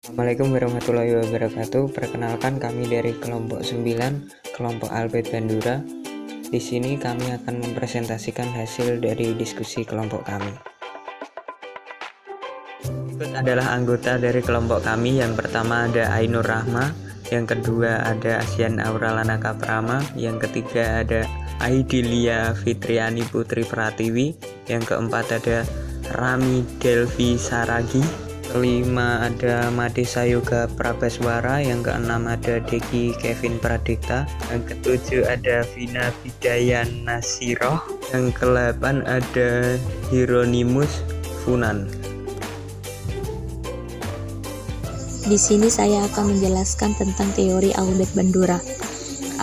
Assalamualaikum warahmatullahi wabarakatuh. Perkenalkan, kami dari kelompok 9, kelompok Albert Bandura. Di sini kami akan mempresentasikan hasil dari diskusi kelompok kami. Berikut adalah anggota dari kelompok kami. Yang pertama ada Ainur Rahma, yang kedua ada Asian Auralana Kaprama, yang ketiga ada Aidilia Fitriani Putri Pratiwi, yang keempat ada Rami Delvi Saragi, kelima ada Madisa Yoga Prabaswara, yang keenam ada Deki Kevin Pradikta, yang ketujuh ada Vina Bidayan Nasiroh, yang ke-8 ada Hieronymus Funan. Di sini saya akan menjelaskan tentang teori Albert Bandura.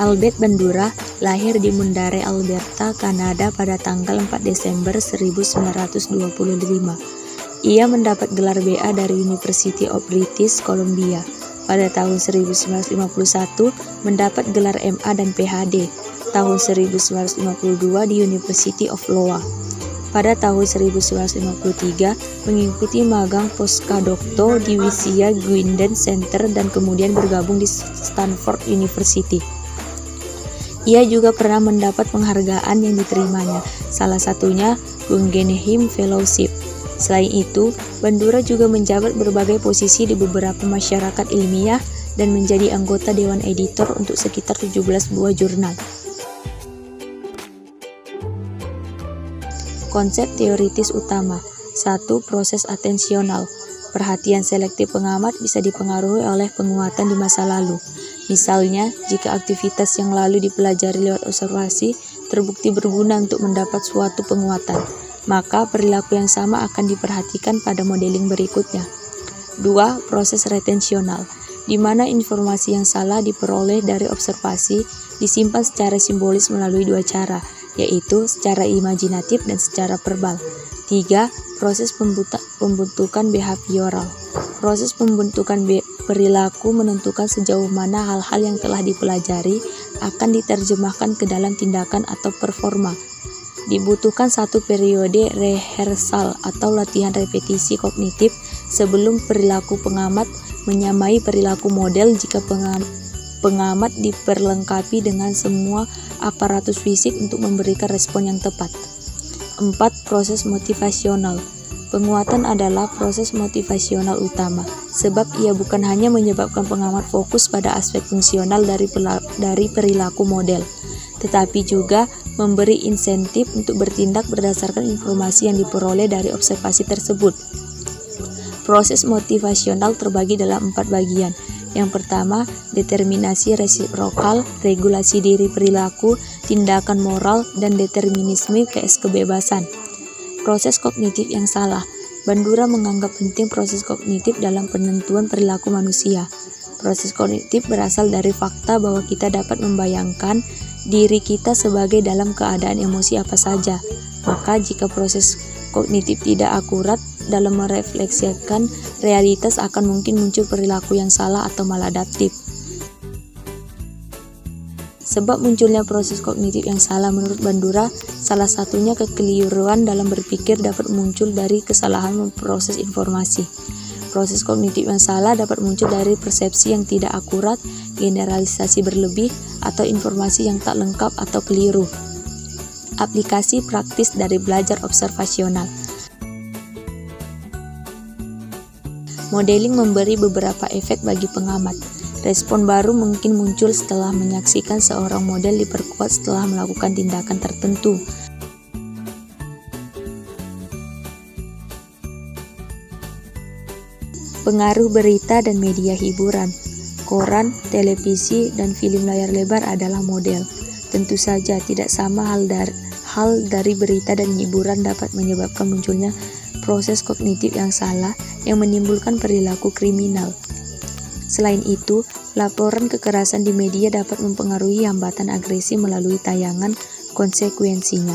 Albert Bandura lahir di Mundare, Alberta, Kanada pada tanggal 4 Desember 1925. Ia mendapat gelar BA dari University of British Columbia. Pada tahun 1951 mendapat gelar MA dan PhD. Tahun 1952 di University of Iowa. Pada tahun 1953 mengikuti magang Postdoctoral di Wyshea Gwinnett Center dan kemudian bergabung di Stanford University. Ia juga pernah mendapat penghargaan yang diterimanya, salah satunya Guggenheim Fellowship. Selain itu, Bandura juga menjabat berbagai posisi di beberapa masyarakat ilmiah dan menjadi anggota Dewan Editor untuk sekitar 17 buah jurnal. Konsep teoritis utama. 1. Proses atensional. Perhatian selektif pengamat bisa dipengaruhi oleh penguatan di masa lalu. Misalnya, jika aktivitas yang lalu dipelajari lewat observasi terbukti berguna untuk mendapat suatu penguatan, maka perilaku yang sama akan diperhatikan pada modeling berikutnya. 2. Proses retensional, di mana informasi yang salah diperoleh dari observasi disimpan secara simbolis melalui dua cara, yaitu secara imajinatif dan secara verbal. 3. Proses pembentukan behavioral. Proses pembentukan perilaku menentukan sejauh mana hal-hal yang telah dipelajari akan diterjemahkan ke dalam tindakan atau performa. Dibutuhkan satu periode rehearsal atau latihan repetisi kognitif sebelum perilaku pengamat menyamai perilaku model jika pengamat diperlengkapi dengan semua aparatus fisik untuk memberikan respon yang tepat. 4. Proses motivasional. Penguatan adalah proses motivasional utama, sebab ia bukan hanya menyebabkan pengamat fokus pada aspek fungsional dari perilaku model, tetapi juga memberi insentif untuk bertindak berdasarkan informasi yang diperoleh dari observasi tersebut. Proses motivasional terbagi dalam 4 bagian. Yang pertama, determinasi resiprokal, regulasi diri perilaku, tindakan moral, dan determinisme kebebasan. Proses kognitif yang salah. Bandura menganggap penting proses kognitif dalam penentuan perilaku manusia. Proses kognitif berasal dari fakta bahwa kita dapat membayangkan diri kita sebagai dalam keadaan emosi apa saja. Maka jika proses kognitif tidak akurat dalam merefleksikan realitas, akan mungkin muncul perilaku yang salah atau maladaptif. Sebab munculnya proses kognitif yang salah menurut Bandura, salah satunya kekeliruan dalam berpikir dapat muncul dari kesalahan memproses informasi. Proses kognitif yang salah dapat muncul dari persepsi yang tidak akurat, generalisasi berlebih, atau informasi yang tak lengkap atau keliru. Aplikasi praktis dari belajar observasional. Modeling memberi beberapa efek bagi pengamat. Respon baru mungkin muncul setelah menyaksikan seorang model diperkuat setelah melakukan tindakan tertentu. Pengaruh berita dan media hiburan. Koran, televisi, dan film layar lebar adalah model. Tentu saja tidak sama hal dari berita dan hiburan dapat menyebabkan munculnya proses kognitif yang salah yang menimbulkan perilaku kriminal. Selain itu, laporan kekerasan di media dapat mempengaruhi hambatan agresi melalui tayangan konsekuensinya.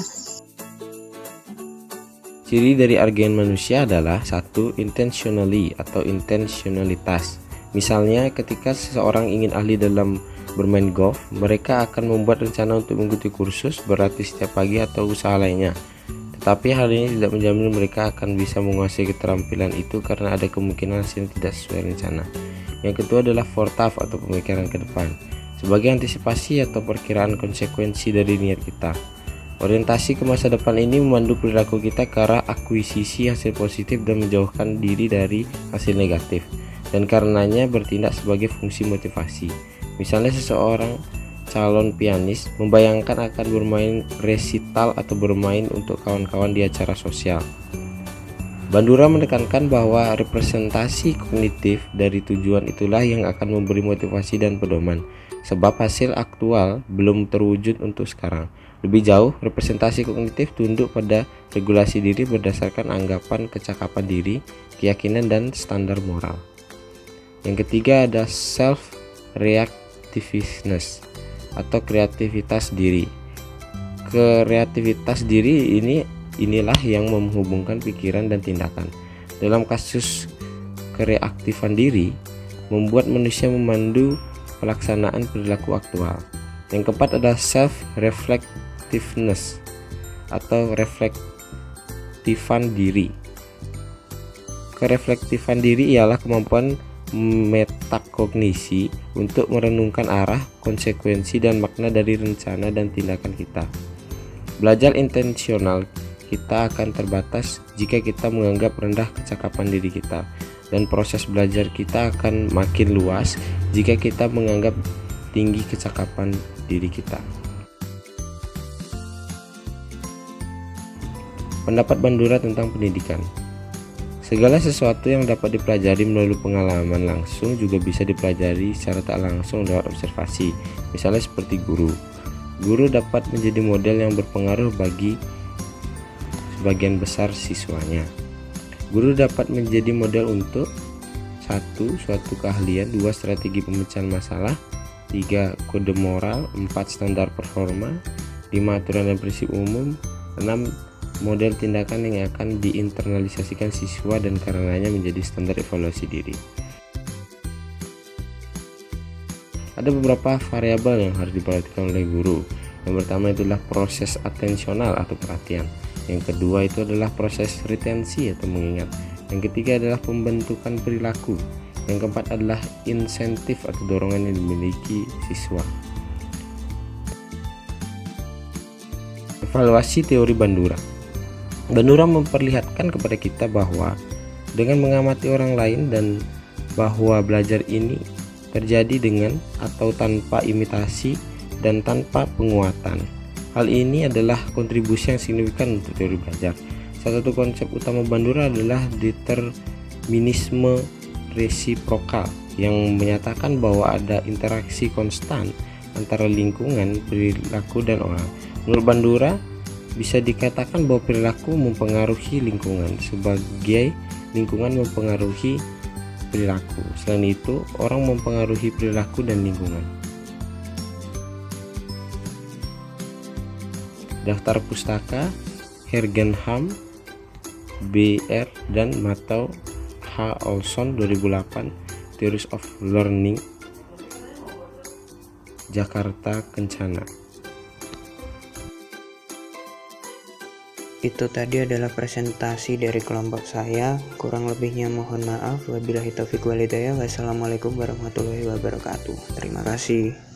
Ciri dari argumen manusia adalah 1. Intentionally atau intensionalitas. Misalnya, ketika seseorang ingin ahli dalam bermain golf, mereka akan membuat rencana untuk mengikuti kursus, berlatih setiap pagi atau usaha lainnya. Tapi hal ini tidak menjamin mereka akan bisa menguasai keterampilan itu karena ada kemungkinan hasil tidak sesuai rencana. Yang kedua adalah forethaft atau pemikiran ke depan, sebagai antisipasi atau perkiraan konsekuensi dari niat kita. Orientasi ke masa depan ini memandu perilaku kita ke arah akuisisi hasil positif dan menjauhkan diri dari hasil negatif, dan karenanya bertindak sebagai fungsi motivasi. Misalnya seseorang calon pianis membayangkan akan bermain resital atau bermain untuk kawan-kawan di acara sosial. Bandura menekankan bahwa representasi kognitif dari tujuan itulah yang akan memberi motivasi dan pedoman, sebab hasil aktual belum terwujud untuk sekarang. Lebih jauh, representasi kognitif tunduk pada regulasi diri berdasarkan anggapan kecakapan diri, keyakinan, dan standar moral. Yang ketiga ada self-reactiveness atau kreativitas diri. Kreativitas diri inilah yang menghubungkan pikiran dan tindakan. Dalam kasus kereaktifan diri, membuat manusia memandu pelaksanaan perilaku aktual. Yang keempat adalah self-reflectiveness atau reflektifan diri. Kereflektifan diri ialah kemampuan metakognisi untuk merenungkan arah, konsekuensi, dan makna dari rencana dan tindakan kita. Belajar intensional kita akan terbatas jika kita menganggap rendah kecakapan diri kita, dan proses belajar kita akan makin luas jika kita menganggap tinggi kecakapan diri kita. Pendapat Bandura tentang pendidikan. Segala sesuatu yang dapat dipelajari melalui pengalaman langsung juga bisa dipelajari secara tak langsung lewat observasi. Misalnya seperti guru. Guru dapat menjadi model yang berpengaruh bagi sebagian besar siswanya. Guru dapat menjadi model untuk 1. Suatu keahlian, 2. Strategi pemecahan masalah, 3. Kode moral, 4. Standar performa, 5. Aturan dan prinsip umum, 6. Model tindakan yang akan diinternalisasikan siswa dan karenanya menjadi standar evaluasi diri. Ada beberapa variabel yang harus diperhatikan oleh guru. Yang pertama itulah proses atensional atau perhatian. Yang kedua itu adalah proses retensi atau mengingat. Yang ketiga adalah pembentukan perilaku. Yang keempat adalah insentif atau dorongan yang dimiliki siswa. Evaluasi teori Bandura. Bandura memperlihatkan kepada kita bahwa dengan mengamati orang lain dan bahwa belajar ini terjadi dengan atau tanpa imitasi dan tanpa penguatan. Hal ini adalah kontribusi yang signifikan untuk teori belajar. Salah satu konsep utama Bandura adalah determinisme resiprokal yang menyatakan bahwa ada interaksi konstan antara lingkungan, perilaku, dan orang. Menurut Bandura, bisa dikatakan bahwa perilaku mempengaruhi lingkungan sebagai lingkungan mempengaruhi perilaku. Selain itu, orang mempengaruhi perilaku dan lingkungan. Daftar pustaka Hergenham, B.R. dan Matteo H. Olson 2008, Theories of Learning, Jakarta Kencana. Itu tadi adalah presentasi dari kelompok saya. Kurang lebihnya mohon maaf. Wabillahi taufiq wal hidayah. Wassalamualaikum warahmatullahi wabarakatuh. Terima kasih.